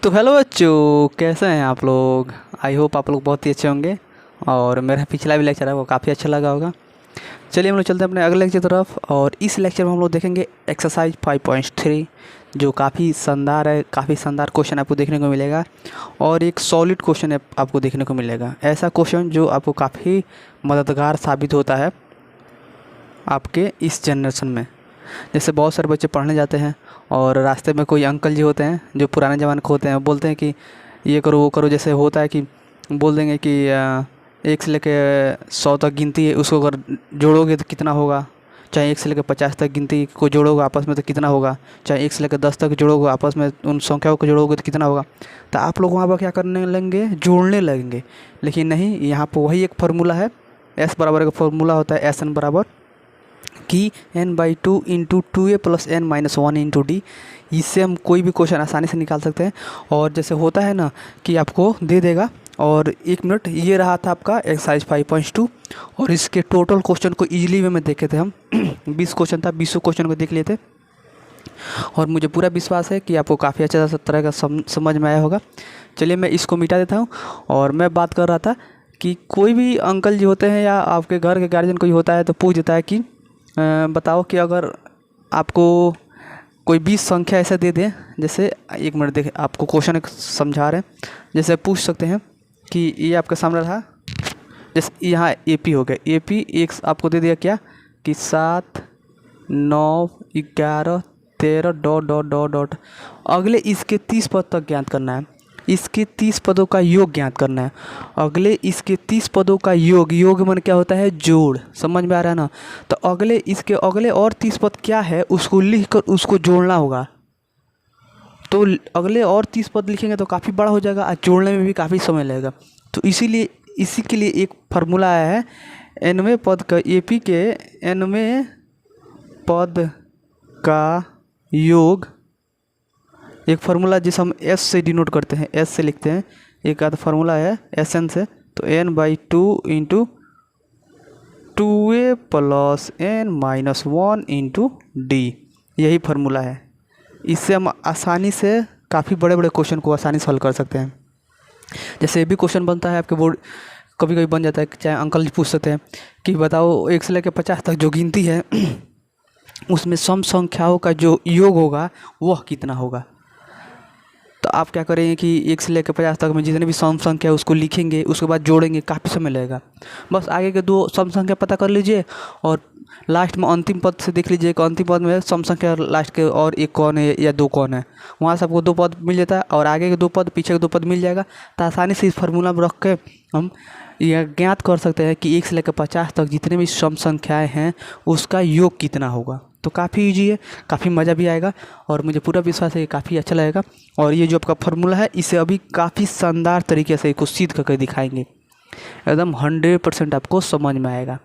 तो हेलो बच्चों, कैसे हैं आप लोग। आई होप आप लोग बहुत ही अच्छे होंगे। और मेरा पिछला भी लेक्चर है वो काफ़ी अच्छा लगा होगा। चलिए हम लोग चलते हैं अपने अगले लेक्चर तरफ। और इस लेक्चर में हम लोग देखेंगे एक्सरसाइज 5.3, जो काफ़ी शानदार है। काफ़ी शानदार क्वेश्चन आपको देखने को मिलेगा और एक सॉलिड क्वेश्चन आपको देखने को मिलेगा। ऐसा क्वेश्चन जो आपको काफ़ी मददगार साबित होता है आपके इस जनरेशन में। जैसे बहुत सारे बच्चे पढ़ने जाते हैं और रास्ते में कोई अंकल जी होते हैं जो पुराने ज़माने के होते हैं, बोलते हैं कि ये करो वो करो। जैसे होता है कि बोल देंगे कि 1 से लेके 100 तक गिनती है, उसको अगर जोड़ोगे तो कितना होगा। चाहे 1 से लेकर 50 तक गिनती को जोड़ोगे आपस में तो कितना होगा। चाहे 1 से लेकर 10 तक जोड़ोगे आपस में, उन संख्याओं को जोड़ोगे तो कितना होगा। तो आप लोग वहाँ पर क्या करने लगेंगे, जोड़ने लगेंगे। लेकिन नहीं, यहाँ पर वही एक फार्मूला है। एस बराबर का फार्मूला होता है एस एन बराबर कि n/2 into 2a plus n minus 1 into D. इससे हम कोई भी क्वेश्चन आसानी से निकाल सकते हैं। और जैसे होता है ना कि आपको दे देगा। और 1 मिनट, ये रहा था आपका एक्सरसाइज 5.2। और इसके टोटल क्वेश्चन को इजीली वे में देखे थे हम 20 क्वेश्चन था, 20 क्वेश्चन को देख लिए थे। और मुझे पूरा विश्वास है कि आपको काफ़ी अच्छा तरह का समझ में आया होगा। चलिए मैं इसको मिटा देता हूँ। और मैं बात कर रहा था कि कोई भी अंकल जी होते हैं या आपके घर के गार्जियन कोई होता है तो पूछ देता है कि बताओ कि अगर आपको कोई 20 संख्या ऐसे दे दें। जैसे 1 मिनट देखें, आपको क्वेश्चन एक समझा रहे हैं। जैसे पूछ सकते हैं कि ये आपके सामने रहा। जैसे यहाँ AP हो गया, AP एक आपको दे दिया क्या कि 7 9 11 13 डॉट डॉट डॉट डॉट। अगले इसके 30 पद तक ज्ञात करना है। इसके 30 पदों का योग ज्ञात करना है। अगले इसके 30 पदों का योग, योग मन क्या होता है, जोड़। समझ में आ रहा है ना। तो अगले इसके अगले और 30 पद क्या है उसको लिख कर उसको जोड़ना होगा। तो अगले और 30 पद लिखेंगे तो काफ़ी बड़ा हो जाएगा और जोड़ने में भी काफ़ी समय लगेगा। तो इसीलिए इसी के लिए एक फार्मूला आया है। 90 पद का AP के 90 पद का योग, एक फार्मूला जिसे हम S से डिनोट करते हैं, S से लिखते हैं। एक आधा फार्मूला है SN से, तो n/2 into 2a plus n minus 1 into D. यही फार्मूला है। इससे हम आसानी से काफ़ी बड़े बड़े क्वेश्चन को आसानी से हल कर सकते हैं। जैसे भी क्वेश्चन बनता है आपके बोर्ड, कभी कभी बन जाता है, चाहे अंकल जी पूछ सकते हैं कि बताओ 1 से लेकर 50 तक जो गिनती है उसमें सम संख्याओं का जो योग होगा वह कितना होगा। तो आप क्या करेंगे कि 1 से लेकर 50 तक में जितने भी सम संख्या है उसको लिखेंगे, उसके बाद जोड़ेंगे, काफ़ी समय लगेगा। बस आगे के 2 सम संख्या पता कर लीजिए और लास्ट में अंतिम पद से देख लीजिए कि अंतिम पद में सम संख्या लास्ट के और एक कौन है या 2 कौन है। वहाँ से आपको 2 पद मिल जाता है और आगे के 2 पद पीछे के 2 पद मिल जाएगा। तो आसानी से इस फार्मूला में रख के हम यह ज्ञात कर सकते हैं कि 1 से लेकर 50 तक जितने भी सम संख्याएँ हैं उसका योग कितना होगा। तो काफ़ी ईजी है, काफ़ी मज़ा भी आएगा और मुझे पूरा विश्वास है कि काफ़ी अच्छा लगेगा। और ये जो आपका फार्मूला है इसे अभी काफ़ी शानदार तरीके से इसको सिद्ध करके दिखाएंगे। एकदम 100% आपको समझ में आएगा।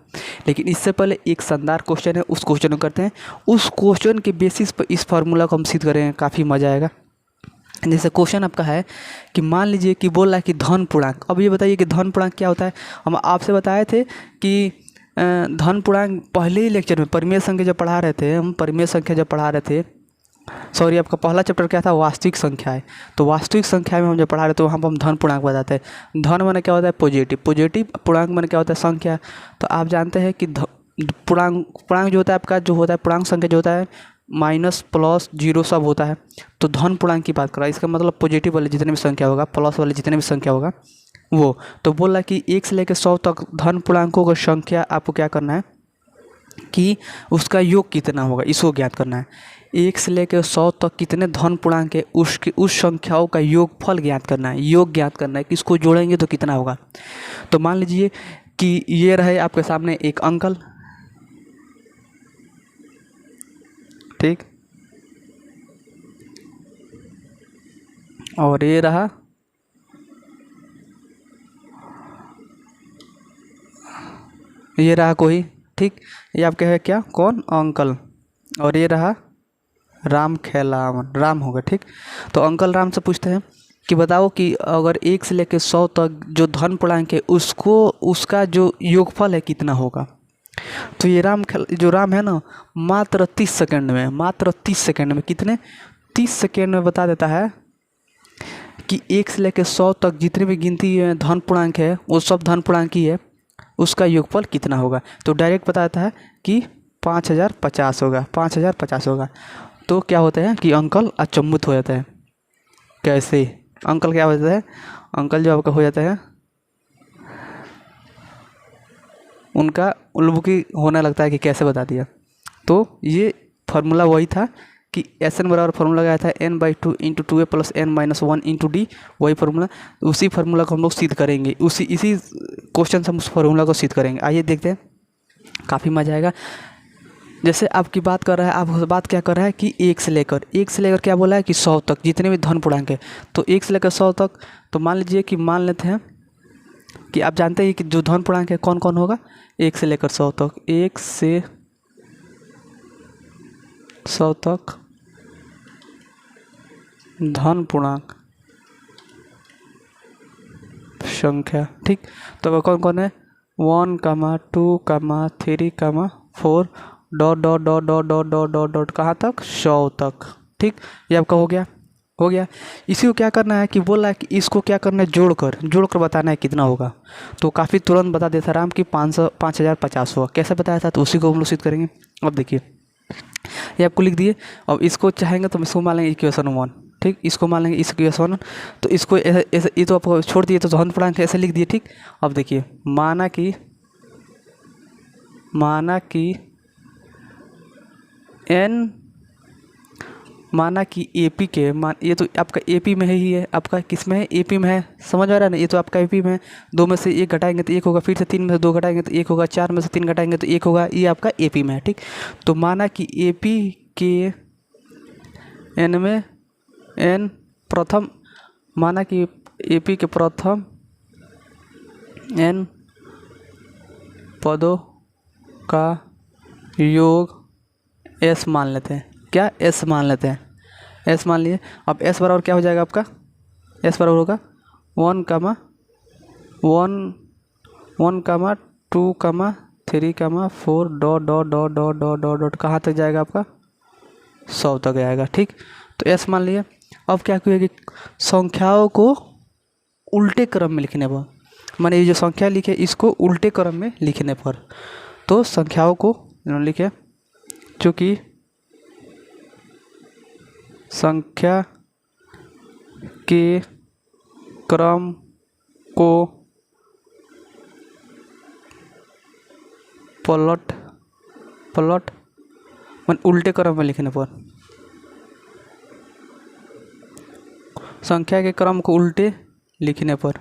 लेकिन इससे पहले एक शानदार क्वेश्चन है, उस क्वेश्चन को करते हैं। उस क्वेश्चन के बेसिस पर इस फार्मूला को हम सिद्ध करेंगे, काफ़ी मज़ा आएगा। जैसे क्वेश्चन आपका है कि मान लीजिए कि बोल रहा है कि धन पूर्णांक। अब ये बताइए कि धन पूर्णांक क्या होता है। हम आपसे बताए थे कि धन पूर्णांक पहले ही लेक्चर में परिमेय संख्या जब पढ़ा रहे थे, हम परिमेय संख्या जब पढ़ा रहे थे, सॉरी आपका पहला चैप्टर क्या था, वास्तविक संख्या है। तो वास्तविक संख्या में हम जब पढ़ा रहे थे वहाँ पर हम धन पूर्णांक बताते हैं। धन माने क्या होता है, पॉजिटिव। पॉजिटिव पूर्णांक माने क्या होता है, संख्या। तो आप जानते हैं कि पूर्णांक जो होता है आपका, जो होता है पूर्णांक संख्या जो होता है माइनस प्लस जीरो सब होता है। तो धन पूर्णांक की बात कर रहा है, इसका मतलब पॉजिटिव वाले जितने भी संख्या होगा, प्लस वाले जितने भी संख्या होगा वो। तो बोल रहा है कि 1 से लेकर 100 तक धन पूर्णांकों का संख्या आपको क्या करना है कि उसका योग कितना होगा, इसको ज्ञात करना है। 1 से लेकर 100 तक कितने धन पूर्णांक है उसके उस संख्याओं का योगफल ज्ञात करना है, योग ज्ञात करना है कि इसको जोड़ेंगे तो कितना होगा। तो मान लीजिए कि ये रहे आपके सामने एक अंकल, ठीक, और ये रहा कोई, ठीक। ये आपके है क्या, कौन, अंकल। और ये रहा राम खेलावन, राम होगा, ठीक। तो अंकल राम से पूछते हैं कि बताओ कि अगर 1 से लेकर 100 तक जो धन पूर्णांक है उसको उसका जो योगफल है कितना होगा। तो ये जो राम है ना, मात्र 30 सेकंड में, मात्र 30 सेकंड में, कितने, 30 सेकंड में बता देता है कि 1 से लेकर 100 तक जितने भी गिनती धन पूर्णांक है वो सब धन पूर्णांक ही है, उसका योगफल कितना होगा। तो डायरेक्ट बताता है कि 5050 होगा, 5050 होगा। तो क्या होता है कि अंकल अचंभित हो जाता है। कैसे अंकल क्या हो जाता है, अंकल जो आपका हो जाता है उनका उल्लुकी होने लगता है कि कैसे बता दिया। तो ये फार्मूला वही था कि एस एन बराबर फार्मूला लगाया था n/2 into 2a plus n-1 into D, वही फार्मूला, उसी फार्मूला को हम लोग सिद्ध करेंगे, इसी क्वेश्चन से हम उस फार्मूला को सिद्ध करेंगे। आइए देखते हैं, काफ़ी मजा आएगा। जैसे आपकी बात कर रहा है, आप बात क्या कर रहा है कि 1 से लेकर क्या बोला है कि 100 तक जितने भी धन पूर्णांक है। तो 1 से लेकर 100 तक, तो मान लीजिए कि मान लेते हैं कि आप जानते हैं कि जो धन पूर्णांक है कौन कौन होगा 1 से लेकर 100 तक। 1 से 100 तक धन पूर्णांक संख्या, ठीक। तो कौन कौन है 1, 2, 3, 4 dot dot dot dot dot dot dot dot कहाँ तक 100 तक, ठीक। ये आपका हो गया। इसी को क्या करना है कि बोला है कि इसको क्या करना है जोड़कर बताना है कितना होगा। तो काफ़ी तुरंत बता देता राम कि 5050 हुआ। कैसे बताया था, तो उसी को हम लोग सिद्ध करेंगे। अब देखिए ये आपको लिख दिए। अब इसको चाहेंगे तो इसको मान लेंगे इक्वेशन 1, ठीक। इसको मान लेंगे इक्वेशन, तो इसको ऐसे ये तो आपको छोड़ दिए, तो धन पूर्णांक ऐसे लिख दिए, ठीक। अब देखिए माना कि एपी के मान, ये तो आपका एपी में ही है, आपका किस में है एपी में है, समझ आ रहा है ना। ये तो आपका एपी में है, 2 में से 1 घटाएंगे तो 1 होगा, फिर से 3 में से 2 घटाएंगे तो 1 होगा, 4 में से 3 घटाएंगे तो 1 होगा, ये आपका एपी में है, ठीक। तो माना कि एपी के एन में एन प्रथम, माना कि एपी के प्रथम एन पदों का योग एस मान लेते हैं। क्या एस मान लेते हैं, एस मान लिए। अब एस बराबर क्या हो जाएगा आपका, एस बराबर होगा 1, 2, 3, 4 dot dot dot dot dot dot dot कहाँ तक जाएगा आपका 100 तक जाएगा, ठीक। तो एस मान लिए। अब क्या करेंगे, संख्याओं को उल्टे क्रम में लिखने पर, माने ये जो संख्या लिखे इसको उल्टे क्रम में लिखने पर, तो संख्याओं को लिखे, चूँकि संख्या के क्रम को पलट मान उल्टे क्रम में लिखने पर, संख्या के क्रम को उल्टे लिखने पर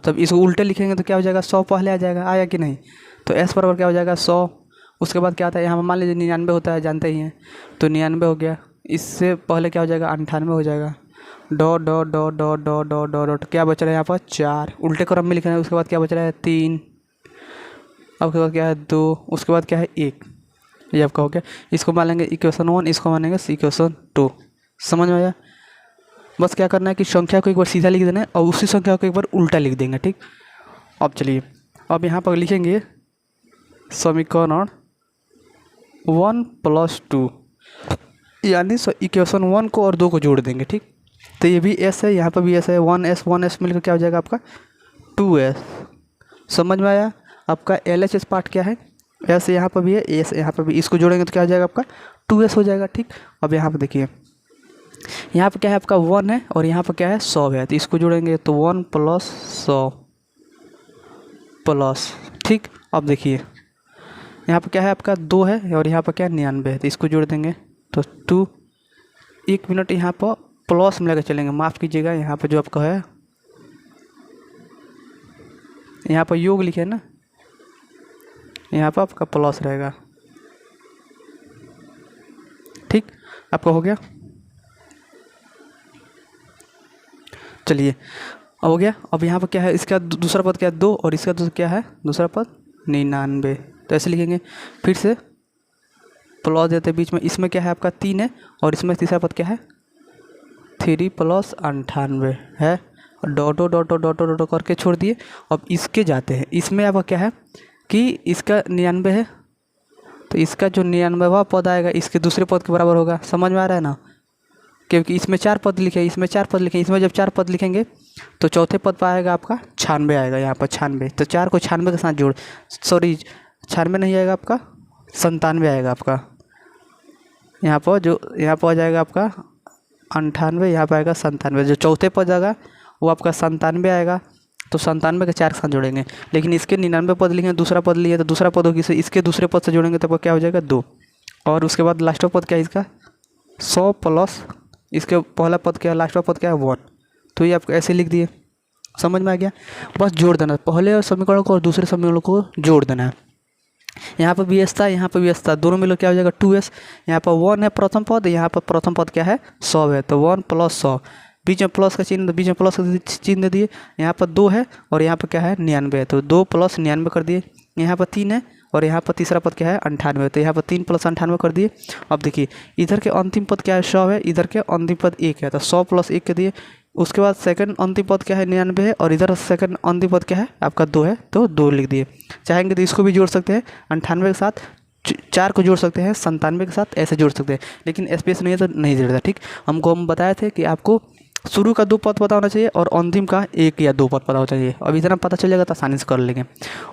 तब इसको उल्टे लिखेंगे तो क्या हो जाएगा 100 पहले आ जाएगा, आया कि नहीं। तो एस बराबर क्या हो जाएगा 100। उसके बाद क्या आता है, यहाँ मान लीजिए 99 होता है, जानते ही हैं, तो 99 हो गया। इससे पहले क्या हो जाएगा 98 हो जाएगा, dot dot dot dot dot dot dot dot क्या बच रहा है यहाँ पर 4, उल्टे क्रम में लिखना है। उसके बाद क्या बच रहा है 3, अब उसके बाद क्या है 2, उसके बाद क्या है 1, ये आपका हो गया। इसको मान लेंगे इक्वेशन 1, इसको मान लेंगे इक्वेशन 2। समझ में आया। बस क्या करना है कि संख्या को एक बार सीधा लिख देना है और उसी संख्या को एक बार उल्टा लिख देंगे, ठीक। अब चलिए, अब यहाँ पर लिखेंगे समीकरण 1 + 2, यानी इक्वेशन 1 को और 2 को जोड़ देंगे, ठीक। तो ये भी एस है, यहाँ पर भी एस है, 1s मिलकर क्या हो जाएगा आपका 2s। समझ में आया। आपका LHS पार्ट क्या है, एस यहाँ पर भी है, एस यहाँ पर भी, इसको जोड़ेंगे तो क्या हो जाएगा आपका 2s हो जाएगा, ठीक। अब यहाँ पर देखिए, यहाँ पर क्या है आपका 1 है और यहाँ पर क्या है 100 है, तो इसको जोड़ेंगे तो 1 + 100 प्लस, ठीक। अब देखिए यहाँ पर क्या है आपका 2 है और यहाँ पर क्या 99 है, तो इसको जोड़ देंगे तो 2। 1 मिनट यहाँ पर प्लस में लेकर चलेंगे, माफ़ कीजिएगा, यहाँ पर जो आपका है यहाँ पर योग लिखे ना, यहाँ पर आपका प्लस रहेगा, ठीक। आपका हो गया। चलिए अब हो गया। अब यहाँ पर क्या है, इसका दूसरा पद क्या है 2 और इसका क्या है दूसरा पद 99, तो ऐसे लिखेंगे। फिर से प्लस देते बीच में, इसमें क्या है आपका 3 है और इसमें तीसरा पद क्या है 3 + 98 है, और dot dot dot dot dot करके छोड़ दिए। अब इसके जाते हैं, इसमें आपका क्या है कि इसका 99 है, तो इसका जो 99वां पद आएगा इसके दूसरे पद के बराबर होगा। समझ में आ रहा है ना। क्योंकि इसमें 4 पद लिखे, इसमें 4 पद लिखे, इसमें जब 4 पद लिखेंगे तो चौथे पद पर आएगा आपका 96 आएगा, यहाँ पर 96। तो 4 को 96 के साथ जोड़, सॉरी 96 नहीं आएगा आपका, 97 आएगा आपका। यहाँ पर आ जाएगा आपका 98, यहाँ पर आएगा 97। जो चौथे पद आएगा वो आपका 97 आएगा। तो 97 के 4 के साथ जोड़ेंगे। लेकिन इसके 99 पद लिखे, दूसरा पद लिए तो दूसरा पद होगी, इसके दूसरे पद से जोड़ेंगे तो क्या हो जाएगा 2। और उसके बाद लास्ट पद क्या है इसका 100 प्लस इसके पहला पद क्या है, लास्ट पद क्या है 1। तो ये आपको ऐसे लिख दिए, समझ में आ गया। बस जोड़ देना, पहले समीकरण को और दूसरे समीकरण को जोड़ देना है। यहाँ पर भी एस था, यहाँ पर भी एस था, दोनों मिलो क्या हो जाएगा 2s। यहाँ पर 1 है प्रथम पद, यहाँ पर प्रथम पद क्या है 100 है, तो 1 प्लस 100, बीच में प्लस का चिन्ह, बीच में प्लस का चिन्ह दे दिए। यहाँ पर 2 है और यहाँ पर क्या है 99 है, तो 2 प्लस 99 कर दिए। यहाँ पर 3 है और यहाँ पर तीसरा पद क्या है 98, तो यहाँ पर 3 प्लस 98 कर दिए। अब देखिए इधर के अंतिम पद क्या है 100 है, इधर के अंतिम पद 1 है, तो 100 प्लस 1 कर दिए। उसके बाद सेकंड अंतिम पद क्या है 99 है और इधर सेकंड अंतिम पद क्या है आपका 2 है, तो 2 लिख दिए। चाहेंगे तो इसको भी जोड़ सकते हैं 98 के साथ, 4 को जोड़ सकते हैं 97 के साथ, ऐसे जोड़ सकते हैं। लेकिन स्पेस नहीं है तो नहीं जोड़ता, ठीक। हमको हम बताए थे कि आपको शुरू का 2 पद पता होना चाहिए और अंतिम का 1 या 2 पद पता होना चाहिए। अब इतना पता चल जाएगा तो आसानी से कर लेंगे।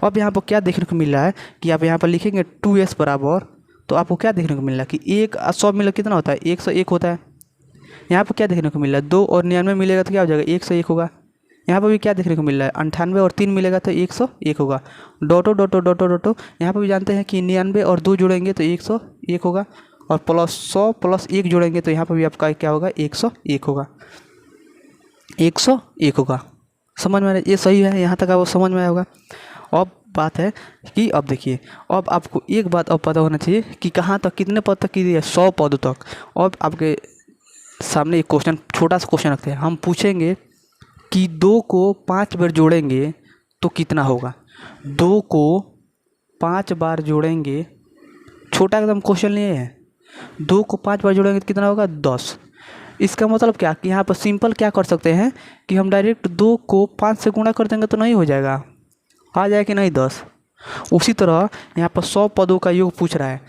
अब यहाँ पर क्या देखने को मिल रहा है कि आप यहाँ पर लिखेंगे 2s बराबर, तो आपको क्या देखने को मिल रहा है कि 1 100 मिला कितना होता है 101 होता है। यहाँ पर क्या देखने को मिल रहा है 2 और 99 मिलेगा तो क्या हो जाएगा 101 होगा। यहाँ पर भी क्या देखने को मिल रहा है 98 और 3 मिलेगा तो 101 होगा। डॉटो डॉटो डॉटो डॉटो, यहाँ पर भी जानते हैं कि 99 और 2 जोड़ेंगे तो 101 होगा, और प्लस 100 प्लस 1 जोड़ेंगे तो यहाँ पर भी आपका क्या होगा 101 होगा, 101 होगा। समझ में आ रहा है, ये सही है, यहाँ तक आपको समझ में आया होगा। अब बात है कि अब देखिए, अब आपको एक बात अब पता होना चाहिए कि कहाँ तक कितने पद तक की है 100 पद तक। अब आपके सामने एक क्वेश्चन, छोटा सा क्वेश्चन रखते हैं, हम पूछेंगे कि 2 को 5 बार जोड़ेंगे तो कितना होगा। 2 को 5 बार जोड़ेंगे, छोटा एकदम क्वेश्चन नहीं है। 2 को 5 बार जोड़ेंगे तो कितना होगा 10। इसका मतलब क्या कि यहाँ पर सिंपल क्या कर सकते हैं कि हम डायरेक्ट 2 को 5 से गुणा कर देंगे तो नहीं हो जाएगा, आ जाए कि नहीं 10। उसी तरह यहाँ पर 100 पदों का योग पूछ रहा है,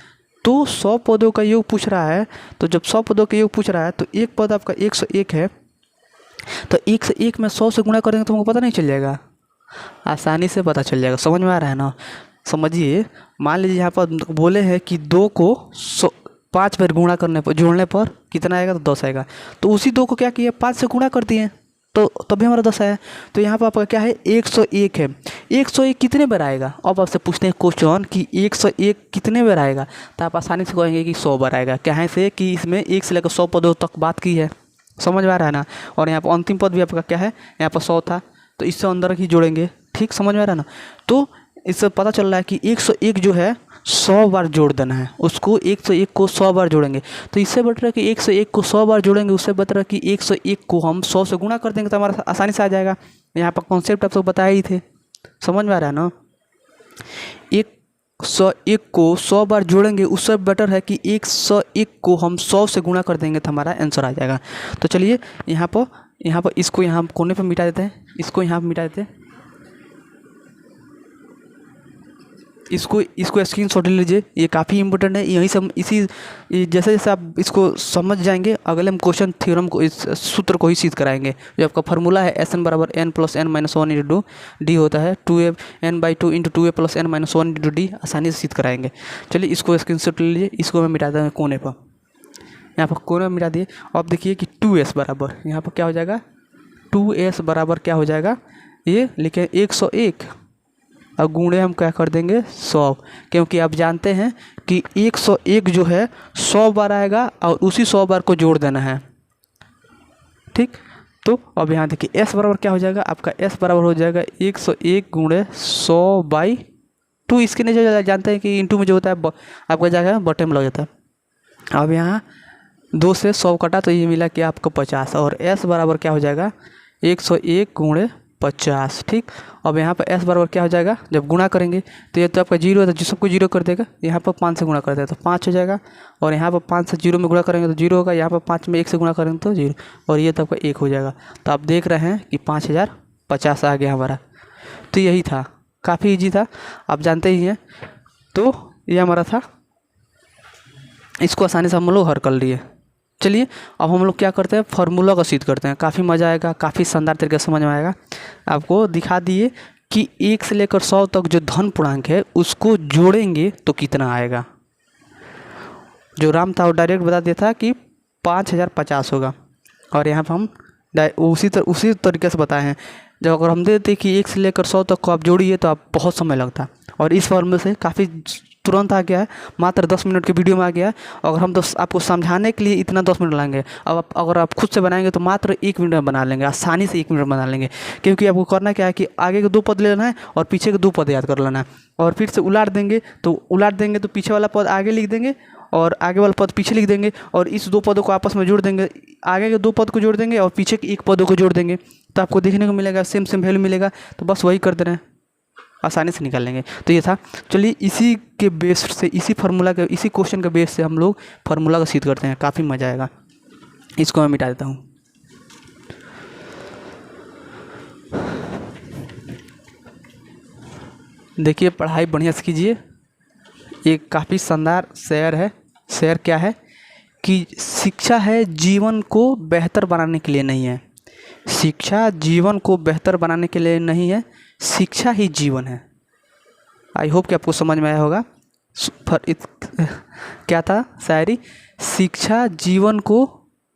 तो 100 पदों का योग पूछ रहा है, तो जब 100 पदों का योग पूछ रहा है तो एक पद आपका 101 है, तो 101 में 100 से गुणा करेंगे तो हमको पता नहीं चल जाएगा, आसानी से पता चल जाएगा। समझ में आ रहा है ना। समझिए, मान लीजिए यहाँ पर बोले हैं कि 2 को 5 बार गुणा करने पर, जोड़ने पर कितना आएगा तो 10 आएगा। तो उसी 2 को क्या किया 5 से गुणा कर दिए तो तभी हमारा 10 आया। तो यहाँ पर आपका क्या है 101 है। 101 कितने बार आएगा, अब आपसे पूछते हैं क्वेश्चन कि 101 कितने बार आएगा, तो आप आसानी से कहेंगे कि 100 बार आएगा। क्या है से कि इसमें 1 से लेकर 100 पदों तक बात की है। समझ में आ रहा है ना। और यहाँ पर अंतिम पद भी आपका क्या है, यहाँ पर 100 था, तो इससे अंदर ही जोड़ेंगे, ठीक। समझ में आ रहा है ना। तो इससे पता चल रहा है कि 101 जो है 100 बार जोड़ देना है उसको, 101 को 100 बार जोड़ेंगे। तो इससे बेटर है कि 101 को 100 बार जोड़ेंगे, उससे बेटर है कि 101 को हम 100 से गुणा कर देंगे तो हमारा आसानी से आ जाएगा। यहाँ पर कॉन्सेप्ट आप सब बताए ही थे। समझ में आ रहा है ना। 101 को 100 बार जोड़ेंगे, उससे बेटर है कि 101 को हम 100 से गुणा कर देंगे तो हमारा आंसर आ जाएगा। तो चलिए यहाँ पर इसको यहाँ कोने पर मिटा देते हैं, इसको यहाँ पर मिटा देते हैं, इसको स्क्रीनशॉट ले लीजिए, ये काफ़ी इंपॉर्टेंट है। यहीं से इसी जैसे जैसे आप इसको समझ जाएंगे, अगले हम क्वेश्चन थ्योरम को, इस सूत्र को ही सिद्ध कराएंगे। जो आपका फार्मूला है SN बराबर n plus n minus 1 into D होता है, 2a n/2 into 2a plus n minus 1 into D, आसानी से सिद्ध कराएंगे। चलिए इसको स्क्रीनशॉट ले लीजिए, इसको मैं मिटा दूँ कोने पर, यहाँ पर कोने में मिटा दिए। अब देखिए कि 2s बराबर यहाँ पर क्या हो जाएगा, 2s बराबर क्या हो जाएगा, ये लिखे 101 और गुणे हम क्या कर देंगे 100, क्योंकि आप जानते हैं कि 101 जो है 100 बार आएगा और उसी 100 बार को जोड़ देना है, ठीक। तो अब यहाँ देखिए s बराबर क्या हो जाएगा, आपका s बराबर हो जाएगा 101 गुणे 100/2। इसके नीचे जानते हैं कि इंटू में जो होता है आपका जाएगा बटे में लग जाता है। अब यहाँ 2 से 100 कटा तो ये मिला कि आपको 50, और s बराबर क्या हो जाएगा 101 गुणे 50, ठीक। अब यहाँ पर s बराबर क्या हो जाएगा, जब गुणा करेंगे तो ये तो आपका 0 है, तो जो सबको 0 कर देगा, यहाँ पर 5 से गुणा कर देगा तो 5 हो जाएगा, और यहाँ पर 5 से 0 में गुणा करेंगे तो 0 होगा, यहाँ पर 5 में 1 से गुणा करेंगे तो 0, और ये तो आपका 1 हो जाएगा। तो आप देख रहे हैं कि 5050 आ गया हमारा। तो यही था, काफ़ी ईजी था, आप जानते ही हैं। तो ये हमारा था, इसको आसानी से हम लोग हल कर लिए। चलिए अब हम लोग क्या करते हैं, फार्मूला का सिद्ध करते हैं। काफ़ी मज़ा आएगा, काफ़ी शानदार तरीके से समझ में आएगा। आपको दिखा दिए कि 1 से लेकर 100 तक जो धन पूर्णांक है उसको जोड़ेंगे तो कितना आएगा। जो राम था वो डायरेक्ट बता दिया था कि 5050 होगा, और यहाँ पर हम उसी तरीके से बताए हैं। जब अगर हम देते कि 1 से लेकर 100 तक को आप जोड़िए तो आप बहुत समय लगता, और इस फॉर्मूले से काफ़ी तुरंत आ गया है, मात्र 10 मिनट के वीडियो में आ गया है। अगर हम तो आपको समझाने के लिए इतना 10 मिनट लगेंगे, अब अगर आप खुद से बनाएंगे तो मात्र 1 मिनट में बना लेंगे, आसानी से 1 मिनट में बना लेंगे। क्योंकि आपको करना क्या है कि आगे के 2 पद लेना है और पीछे के 2 पद याद कर लेना है, और फिर से उलाट देंगे तो पीछे वाला पद आगे लिख देंगे और आगे वाला पद पीछे लिख देंगे, और इस 2 पदों को आपस में जोड़ देंगे। आगे के 2 पद को जोड़ देंगे और पीछे के 1 पदों को जोड़ देंगे, तो आपको देखने को मिलेगा सेम वैल्यू मिलेगा। तो बस वही कर देना है, आसानी से निकाल लेंगे। तो ये था। चलिए इसी के बेस से, इसी क्वेश्चन के बेस से हम लोग फार्मूला का सिद्ध करते हैं। काफ़ी मज़ा आएगा। इसको मैं मिटा देता हूँ। देखिए पढ़ाई बढ़िया से कीजिए। ये काफ़ी शानदार शेयर है। शेयर क्या है कि शिक्षा है जीवन को बेहतर बनाने के लिए नहीं है। शिक्षा जीवन को बेहतर बनाने के लिए नहीं है, शिक्षा ही जीवन है। आई होप कि आपको समझ में आया होगा। क्या था शायरी, शिक्षा जीवन को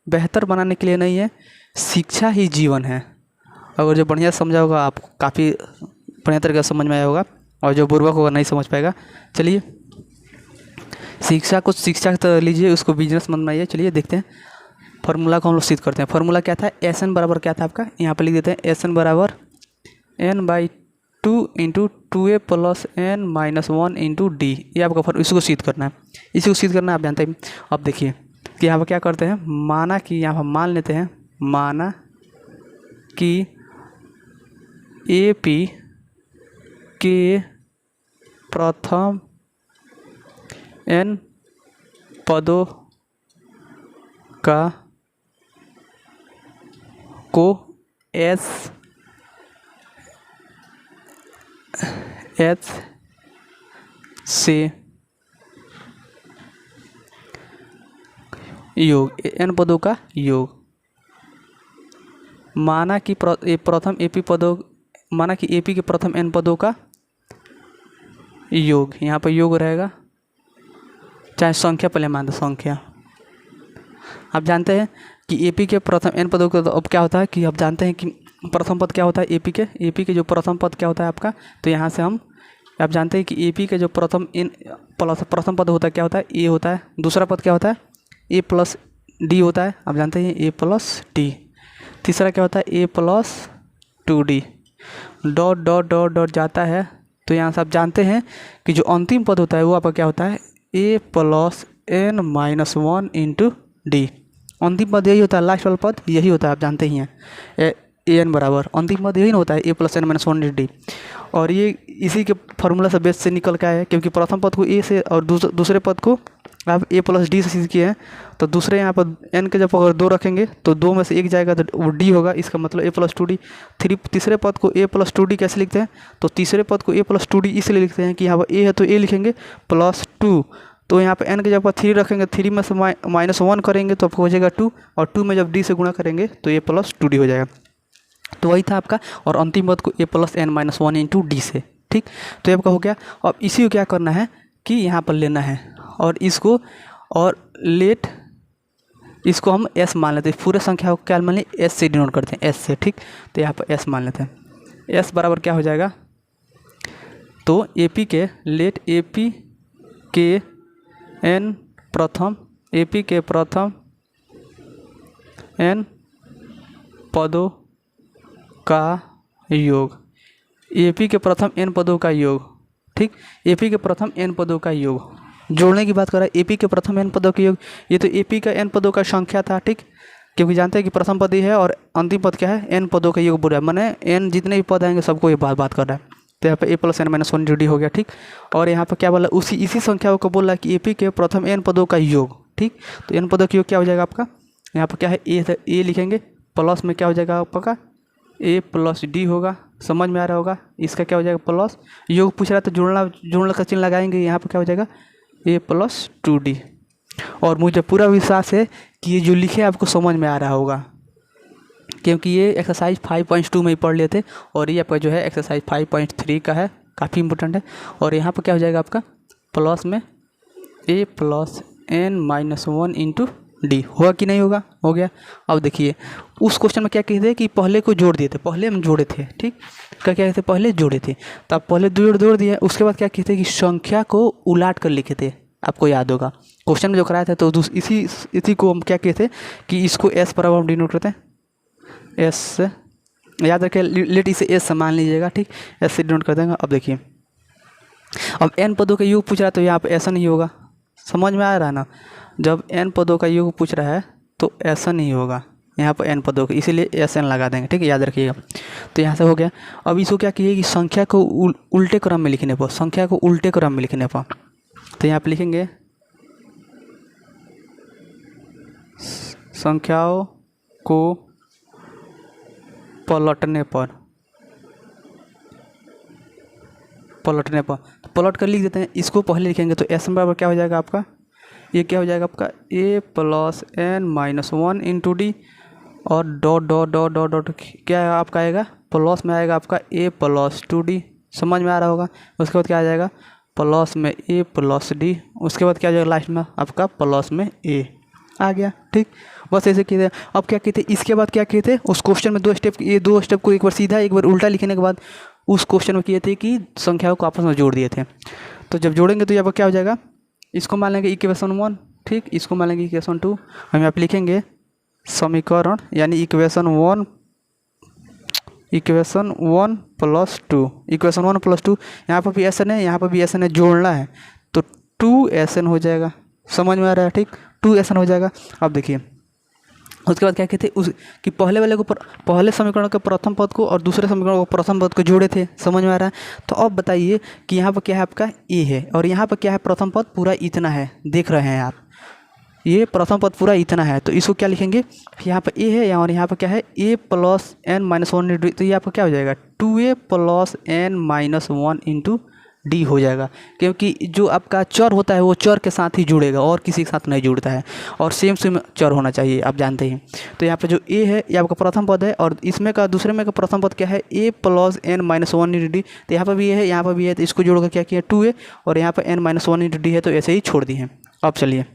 बेहतर बनाने के लिए नहीं है, शिक्षा ही जीवन है। अगर जो बढ़िया समझा होगा आपको काफ़ी बढ़िया तरीके से समझ में आया होगा, और जो बुर्बक होगा नहीं समझ पाएगा। चलिए शिक्षा को शिक्षा की तरह लीजिए, उसको बिजनेस मत बनाइए। चलिए देखते हैं फार्मूला को हम लोग सिद्ध करते हैं। फार्मूला क्या था, एस एन बराबर क्या था आपका, यहाँ पर लिख देते हैं एस एन बराबर n/2 into 2a plus n-1 into D. ये आपका इसको सिद्ध करना है, इसी को सिद्ध करना है। आप जानते हैं। अब देखिए कि यहाँ पर क्या करते हैं, माना कि यहाँ पर मान लेते हैं, माना कि AP के प्रथम n पदों को S से योग, n पदों का योग। माना कि प्रथम AP पदों, माना कि AP के प्रथम n पदों का योग, यहाँ पर योग रहेगा, चाहे संख्या पहले मान दो, संख्या। आप जानते हैं कि AP के प्रथम n पदों का, तो अब क्या होता है कि आप जानते हैं कि प्रथम पद क्या होता है AP के जो प्रथम पद क्या होता है आपका। तो यहाँ से हम आप जानते हैं कि AP के जो प्रथम पद होता है क्या होता है, A होता है। दूसरा पद क्या होता है, A प्लस D होता है। आप जानते हैं A प्लस D। तीसरा क्या होता है, A plus 2D। Dot dot dot dot जाता है, तो यहाँ से आप जानते हैं कि जो अंतिम पद होता है वो आपका क्या होता है, A plus n-1 into D. अंतिम पद यही होता है, लास्ट वाला पद यही होता है, आप जानते ही हैं। an बराबर अंतिम पद यही ना होता है, A plus n-1 into D. और ये इसी के फार्मूला से बेस से निकल के आया है, क्योंकि प्रथम पद को A से और दूसरे पद को आप A प्लस डी से सिद्ध किए हैं। तो दूसरे यहाँ पर n के जब अगर 2 रखेंगे तो 2 में से 1 जाएगा तो वो D होगा, इसका मतलब A प्लस 2D। तीसरे पद को A प्लस 2D कैसे लिखते हैं, तो तीसरे पद को A प्लस 2D इसलिए लिखते हैं कि यहाँ पर A है तो A लिखेंगे प्लस 2, तो यहाँ पर n के जब 3 रखेंगे, 3 में से -1 करेंगे तो आपको हो जाएगा 2, और 2 में जब D से गुणा करेंगे तो A प्लस 2D हो जाएगा। तो वही था आपका, और अंतिम पद को A plus n-1 into D से। ठीक, तो ये आपका हो गया। अब इसी को क्या करना है कि यहाँ पर लेना है, और इसको और लेट इसको हम s मान लेते हैं। पूरे संख्या को क्या मान लें, s से डिनोट करते हैं, s से। ठीक, तो यहाँ पर s मान लेते हैं। s बराबर क्या हो जाएगा, तो AP के लेट AP के n प्रथम AP के प्रथम n पदों का योग, AP के प्रथम n पदों का योग। ठीक, AP के प्रथम n पदों का योग जोड़ने की बात कर रहा है। AP के प्रथम n पदों का योग, ये तो AP का n पदों का संख्या था। ठीक, क्योंकि जानते हैं कि प्रथम पद ही है और अंतिम पद क्या है, n पदों का योग बोल रहा है, मैंने n जितने भी पद आएंगे सबको ये बात कर रहा है। तो यहाँ पे A प्लस n-1 डी हो गया। ठीक, और यहाँ पर क्या बोला, इसी संख्या को बोल रहा है कि AP के प्रथम n पदों का योग। ठीक, तो n पदों का योग क्या हो जाएगा आपका, यहाँ पर क्या है A लिखेंगे, प्लस में क्या हो जाएगा आपका A प्लस डी होगा। समझ में आ रहा होगा, इसका क्या हो जाएगा प्लस, योग पूछ रहा है तो जुड़ना का चिन्ह लगाएंगे, यहाँ पर क्या हो जाएगा A प्लस 2D। और मुझे पूरा विश्वास है कि ये जो लिखे आपको समझ में आ रहा होगा, क्योंकि ये एक्सरसाइज 5.2 में ही पढ़ लेते और ये आपका जो है एक्सरसाइज 5.3 का है, काफ़ी इंपॉर्टेंट है। और यहाँ पर क्या हो जाएगा आपका प्लस में a plus n minus 1 into D, होगा कि नहीं होगा? हो गया। अब देखिए उस क्वेश्चन में क्या कहते हैं कि पहले को जोड़ दिए थे, पहले हम जोड़े थे, ठीक, क्या कहते थे, पहले जोड़े थे, तो आप पहले जोड़ दिए, उसके बाद क्या कहते हैं कि संख्या को उलाट कर लिखे थे, आपको याद होगा क्वेश्चन में जो कराया था। तो इसी को हम क्या कहते हैं कि इसको एस पर अब हम डिनोट करते हैं, एस से, याद रखें, लेट इसे एस से मान लीजिएगा, ठीक, एस से डिनोट कर देंगे। अब देखिए अब n पदों का योग पूछ रहा है तो यहाँ पर ऐसा नहीं होगा, समझ में आ रहा है ना? जब n पदों का योग पूछ रहा है तो ऐसा नहीं होगा, यहाँ पर n पदों का, इसीलिए एस एन लगा देंगे, ठीक है, याद रखिएगा। तो यहाँ से हो गया। अब इसको क्या कीजिए कि संख्या को उल्टे क्रम में लिखने पर, संख्या को उल्टे क्रम में लिखने पर, तो यहाँ पर लिखेंगे संख्याओं को पलटने पर, तो पलट कर लिख देते हैं। इसको पहले लिखेंगे तो एस बराबर क्या हो जाएगा आपका, ये क्या हो जाएगा आपका a plus n minus 1 into D, और dot dot dot dot dot क्या है आपका आएगा, प्लस में आएगा आपका a प्लस 2d, समझ में आ रहा होगा। उसके बाद क्या आ जाएगा प्लस में a प्लस डी, उसके बाद क्या आ जाएगा लास्ट में आपका प्लस में a आ गया, ठीक, बस ऐसे किए थे। अब क्या किए थे, इसके बाद क्या किए थे, उस क्वेश्चन में दो स्टेप को एक बार सीधा एक बार उल्टा लिखने के बाद उस क्वेश्चन में किए थे कि संख्याओं को आपस में जोड़ दिए थे। तो जब जोड़ेंगे तो यहाँ पर क्या हो जाएगा, इसको मान लेंगे इक्वेशन 1, ठीक, इसको मान लेंगे इक्वेशन 2, हम यहाँ पे लिखेंगे समीकरण यानी इक्वेशन 1 प्लस 2, इक्वेशन 1 प्लस 2, यहाँ पर भी एस एन है, यहाँ पर भी एस एन है, जोड़ना है तो 2SN हो जाएगा, समझ में आ रहा है, ठीक, 2SN हो जाएगा। अब देखिए उसके बाद क्या कहते हैं उस कि पहले वाले को पहले समीकरण के प्रथम पद को और दूसरे समीकरण को प्रथम पद को जोड़े थे, समझ में आ रहा है। तो अब बताइए कि यहाँ पर क्या है आपका a है और यहाँ पर क्या है, प्रथम पद पूरा इतना है, देख रहे हैं आप, ये प्रथम पद पूरा इतना है, तो इसको क्या लिखेंगे, यहाँ पर a है और यहाँ पर क्या है a प्लस n माइनस 1, तो ये आपका क्या हो जाएगा 2a plus n minus 1 into D हो जाएगा, क्योंकि जो आपका चर होता है वो चर के साथ ही जुड़ेगा और किसी के साथ नहीं जुड़ता है, और सेम चर होना चाहिए, आप जानते हैं। तो यहाँ पे जो a है ये आपका प्रथम पद है और इसमें का दूसरे में का प्रथम पद क्या है a plus n minus 1 into D, तो यहाँ पर भी है, यहाँ पर भी है, तो इसको जोड़कर क्या किया 2a और यहाँ पर n माइनस 1 इंटू डी है, तो ऐसे ही छोड़ दिए हैं। अब चलिए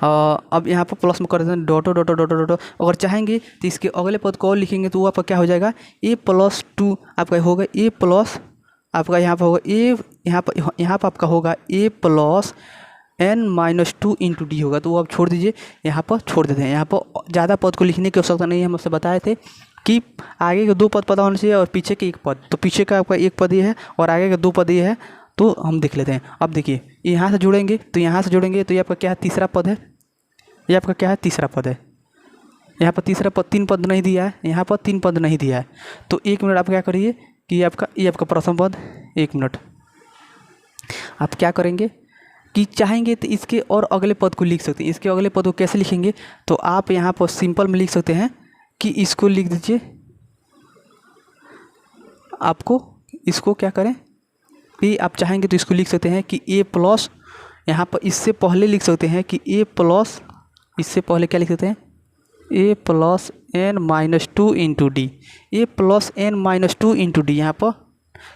अब यहाँ पर प्लस में कर देते हैं डॉटो डॉटो डॉटो डॉटो, अगर चाहेंगे तो इसके अगले पद को और लिखेंगे तो वो आपका क्या हो जाएगा a प्लस 2 आपका होगा a प्लस आपका यहाँ पर होगा a, यहाँ पर आपका होगा a plus n minus 2 into D होगा, तो वो आप छोड़ दीजिए, यहाँ पर छोड़ देते हैं। यहाँ पर ज़्यादा पद को लिखने की आवश्यकता नहीं है, हम आपसे बताए थे कि आगे के 2 पद पता होना चाहिए और पीछे के 1 पद, तो पीछे का आपका 1 पद ये है और आगे का 2 पद ये है, तो हम देख लेते हैं। अब देखिए यहाँ से जोड़ेंगे तो यहाँ से जोड़ेंगे तो ये आपका क्या है तीसरा पद है, ये आपका क्या है तीसरा पद है, यहाँ पर तीसरा पद 3 पद नहीं दिया है, यहाँ पर 3 पद नहीं दिया है, तो 1 मिनट आप क्या करिए कि ये आपका प्रथम पद, 1 मिनट आप क्या करेंगे कि चाहेंगे तो इसके और अगले पद को लिख सकते हैं। इसके अगले पद को कैसे लिखेंगे, तो आप यहाँ पर सिंपल में लिख सकते हैं कि इसको लिख दीजिए, आपको इसको क्या करें कि आप चाहेंगे तो इसको लिख सकते हैं कि a प्लस, यहाँ पर इससे पहले लिख सकते हैं कि a प्लस, इससे पहले क्या लिख सकते हैं a plus n minus 2 into D, a plus n minus 2 into D, यहाँ पर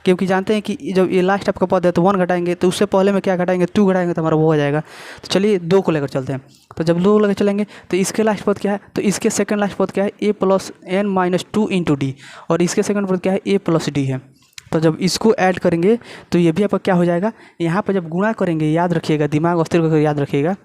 क्योंकि जानते हैं कि जब ये लास्ट आपका पद है तो 1 घटाएंगे, तो उससे पहले में क्या घटाएंगे 2 घटाएंगे तो हमारा वो हो जाएगा। तो चलिए 2 को लेकर चलते हैं, तो जब 2 लेकर चलेंगे तो इसके लास्ट पद क्या है, तो इसके सेकंड लास्ट पद क्या है a plus n minus 2 into D, और इसके सेकंड पद क्या है a प्लस डी है। तो जब इसको ऐड करेंगे तो ये भी आपका क्या हो जाएगा, यहाँ पर जब गुणा करेंगे याद रखिएगा, दिमाग अस्थिर करके याद रखिएगा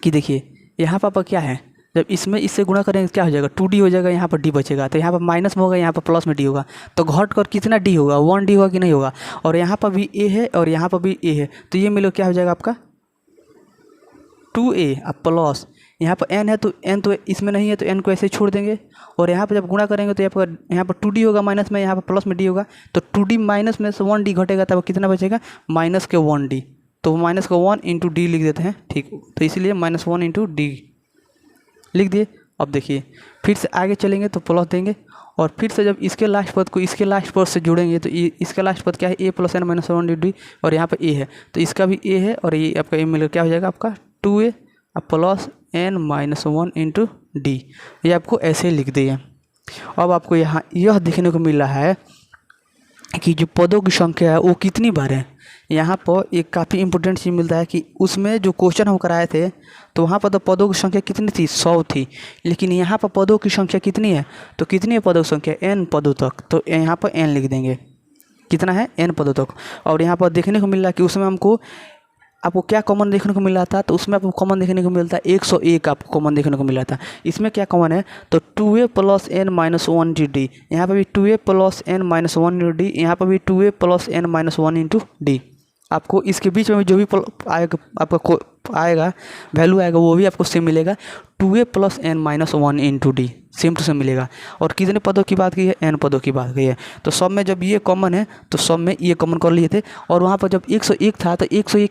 कि देखिए यहाँ पर आपका क्या है, जब इसमें इससे गुणा करेंगे क्या हो जाएगा 2d हो जाएगा, यहाँ पर d बचेगा, तो यहाँ पर माइनस में होगा, यहाँ पर प्लस में d होगा, तो घट कर कितना d होगा 1d होगा कि नहीं होगा, और यहाँ पर भी a है और यहाँ पर भी a है, तो ये मिलो क्या हो जाएगा आपका 2a अब प्लस यहाँ पर n है तो n तो इसमें नहीं है तो n को ऐसे छोड़ देंगे, और यहाँ पर जब गुणा करेंगे तो यहाँ पर 2d होगा माइनस में, यहाँ पर प्लस में d होगा, तो 2d माइनस में से 1d घटेगा तब कितना बचेगा माइनस के 1d, तो माइनस का 1 इंटू डी लिख देते हैं, ठीक, तो इसीलिए माइनस 1 इंटू डी लिख दिए। अब देखिए फिर से आगे चलेंगे तो प्लस देंगे और फिर से जब इसके लास्ट पद को इसके लास्ट पद से जोड़ेंगे तो इसका लास्ट पद क्या है, a plus N minus one d, और यहाँ पर ए है तो इसका भी ए है, और ये आपका ए मिलकर क्या हो जाएगा आपका 2a plus N minus one into D. ये आपको ऐसे लिख दिए। अब आपको यहाँ यह देखने को मिल रहा है कि जो पदों की संख्या है वो कितनी बार है। यहाँ पर एक काफ़ी इंपॉर्टेंट चीज़ मिलता है कि उसमें जो क्वेश्चन हम कराए थे तो वहाँ पर तो पदों की संख्या कितनी थी, 100 थी, लेकिन यहाँ पर पदों की संख्या कितनी है, तो कितनी है पदों की संख्या, n पदों तक, तो यहाँ पर n लिख देंगे, कितना है n पदों तक। और यहाँ पर देखने को मिल रहा है कि उसमें आपको क्या कॉमन देखने को मिल रहा था, तो उसमें आपको कॉमन देखने को मिलता है 101 आपको कॉमन देखने को मिल रहा था। इसमें क्या कॉमन है, तो 2a plus N minus one D D, यहाँ पर भी 2a plus N minus one into D, यहाँ पर भी 2a plus N minus one into D. आपको इसके बीच में जो भी आएगा आपका आएगा वैल्यू आएगा वो भी आपको सेम मिलेगा, 2a plus N minus one into D, same to same मिलेगा। और कितने पदों की बात की है, n पदों की बात की है। तो सब में जब ये कॉमन है तो सब में ये कॉमन कर लिए थे, और वहाँ पर जब 101 था तो 101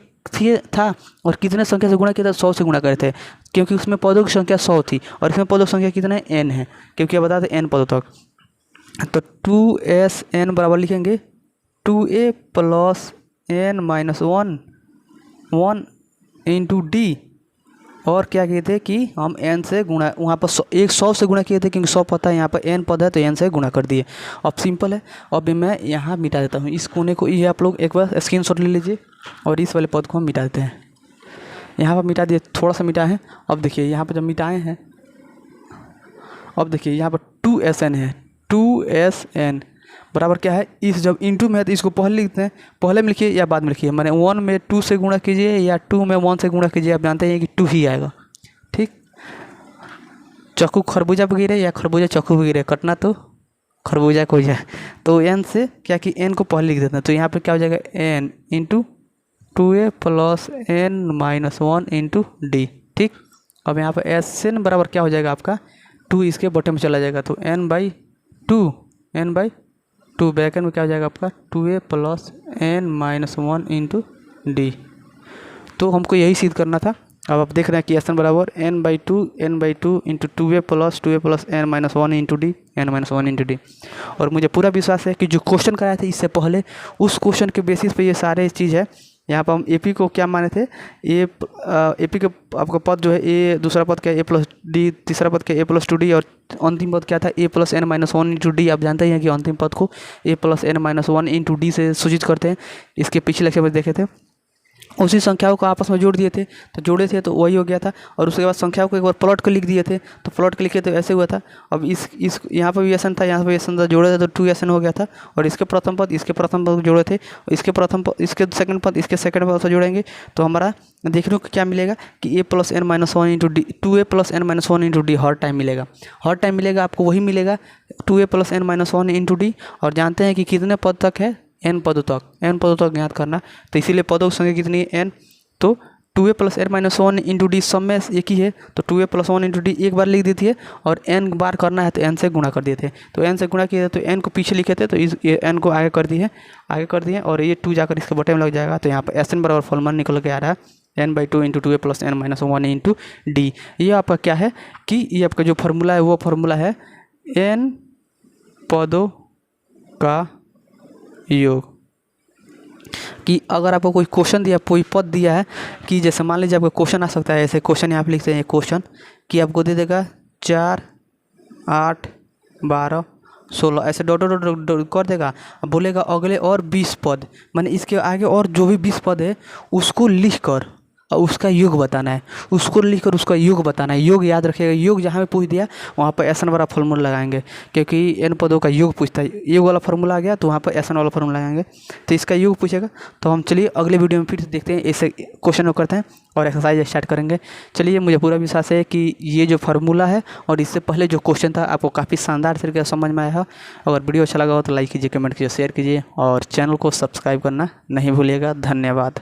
था और कितने संख्या से गुणा किया था, 100 से गुणा करे थे, क्योंकि उसमें पदों की संख्या 100 थी, और इसमें पदों की संख्या कितना है, n है, क्योंकि बता दें n पदों तक। तो 2sn बराबर लिखेंगे 2a plus N minus one into D, और क्या किए थे कि हम n से गुणा, वहाँ पर 100 से गुणा किए थे, क्योंकि 100 पता है यहाँ पर n पद है तो n से गुणा कर दिए। अब सिंपल है। अब मैं यहाँ मिटा देता हूँ इस कोने को, ये आप लोग एक बार स्क्रीनशॉट ले लीजिए, और इस वाले पद को हम मिटा देते हैं। यहाँ पर मिटा दिए, थोड़ा सा मिटा है। अब देखिए यहाँ पर जब मिटाए हैं, अब देखिए यहाँ पर 2sn है, 2sn बराबर क्या है, इस जब इंटू में है तो इसको पहले लिखते हैं, पहले में लिखिए या बाद में लिखिए, मैंने 1 में 2 से गुणा कीजिए या 2 में 1 से गुणा कीजिए, आप जानते हैं कि 2 ही आएगा। ठीक, चाकू खरबूजा पर गिरे या खरबूजा चाकू पर गिरे, कटना तो खरबूजा को जाए, तो n से क्या कि n को पहले लिख देते हैं, तो यहाँ पे क्या हो जाएगा n into 2a plus N minus one into D. ठीक, अब यहाँ पर एस एन बराबर क्या हो जाएगा आपका 2, इसके बॉटम में चला जाएगा, तो n/2 बैकेंड में क्या हो जाएगा आपका 2a plus N minus one into D. तो हमको यही सिद्ध करना था। अब आप देख रहे हैं कि एस एन बराबर n/2 into 2a plus N minus one into D, और मुझे पूरा विश्वास है कि जो क्वेश्चन कराए थे इससे पहले उस क्वेश्चन के बेसिस पे ये सारे चीज़ है। यहाँ पर हम AP को क्या माने थे, AP के आपका पद जो है a, दूसरा पद क्या है a प्लस डी, तीसरा पद क्या है a प्लस 2d, और अंतिम पद क्या था a plus N minus one into D. आप जानते हैं कि अंतिम पद को a plus N minus one into D से सूचित करते हैं। इसके पिछले लेक्चर में देखे थे, उसी संख्याओं को आपस में जोड़ दिए थे, तो जोड़े थे तो वही हो गया था, और उसके बाद संख्याओं को एक बार प्लॉट कर लिख दिए थे, तो प्लॉट के लिखे तो ऐसे हुआ था। अब इस यहाँ पर भी SN था, यहाँ पर SN था, जोड़े थे तो 2SN हो गया था, और इसके प्रथम पद को जोड़े थे, इसके सेकंड पद इसके सेकंड पद से जोड़ेंगे तो हमारा देखने को क्या मिलेगा कि a plus N minus one into D, 2a plus N minus one into D हर टाइम मिलेगा आपको वही मिलेगा 2a plus N minus one into D. और जानते हैं कि कितने पद तक है, n पदों तक ज्ञात करना, तो इसीलिए पदों की संख्या कितनी है n, तो 2a plus N minus one into D सब में एक ही है, तो 2a plus one into D एक बार लिख दी थी, और n बार करना है तो n से गुणा कर दिए थे, तो n से गुणा किए थे तो n को पीछे लिखे थे, तो इस n को आगे कर दिए और ये 2 जाकर इसके बटे में लग जाएगा। तो यहाँ पर SN बराबर फॉर्मूला निकल के आ रहा है n/2 into 2a plus N minus one into D. ये आपका क्या है कि ये आपका जो फार्मूला है वो फार्मूला है n पदों का योग। कि अगर आपको कोई क्वेश्चन दिया, कोई पद दिया है कि जैसे मान लीजिए आपका क्वेश्चन आ सकता है, ऐसे क्वेश्चन यहाँ पे लिखते हैं क्वेश्चन कि आपको दे देगा 4, 8, 12, 16 ऐसे डॉट कर देगा, बोलेगा अगले और 20 पद, माने इसके आगे और जो भी 20 पद है उसको लिख कर और उसका योग बताना है, उसको लिखकर उसका योग बताना है। योग याद रखिएगा, योग जहाँ पे पूछ दिया वहाँ पर SN वाला फार्मूला लगाएंगे, क्योंकि n पदों का योग पूछता है, योग वाला फार्मूला आ गया तो वहाँ पर SN वाला फार्मूला लगाएंगे, तो इसका योग पूछेगा। तो हम चलिए अगले वीडियो में फिर देखते हैं, ऐसे क्वेश्चन को करते हैं और एक्सरसाइज स्टार्ट करेंगे। चलिए, मुझे पूरा विश्वास है कि ये जो फार्मूला है और इससे पहले जो क्वेश्चन था आपको काफ़ी शानदार तरीके से समझ में आया है। अगर वीडियो अच्छा लगा हो तो लाइक कीजिए, कमेंट कीजिए, शेयर कीजिए और चैनल को सब्सक्राइब करना नहीं भूलिएगा। धन्यवाद।